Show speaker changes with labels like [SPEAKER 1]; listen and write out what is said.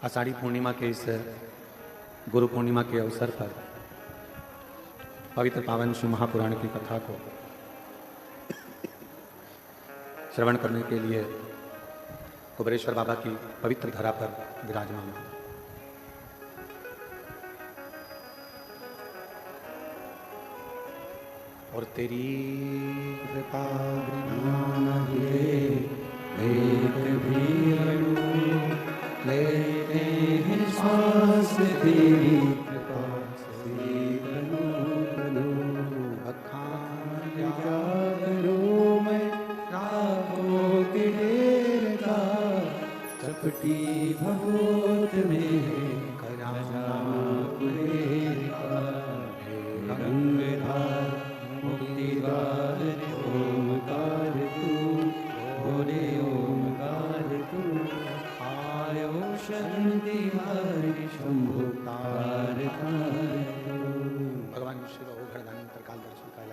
[SPEAKER 1] आषाढ़ी पूर्णिमा के इस गुरु पूर्णिमा के अवसर पर पवित्र पावन शिव महापुराण की कथा को श्रवण करने के लिए कुबेरेश्वर बाबा की पवित्र धरा पर विराजमान है। और तेरी कृपा
[SPEAKER 2] लेते हैं सांस तेरी कृपा से
[SPEAKER 1] अखान
[SPEAKER 2] करूं मैं राहों के ढेर का चपटी भगवत में गंगधार मुक्तिदार ओमकार तू भोले ओमकार तू आयो शांति हरि शंभु तार
[SPEAKER 1] भगवान शिव ओघड़दानी प्रकाल दर्शन का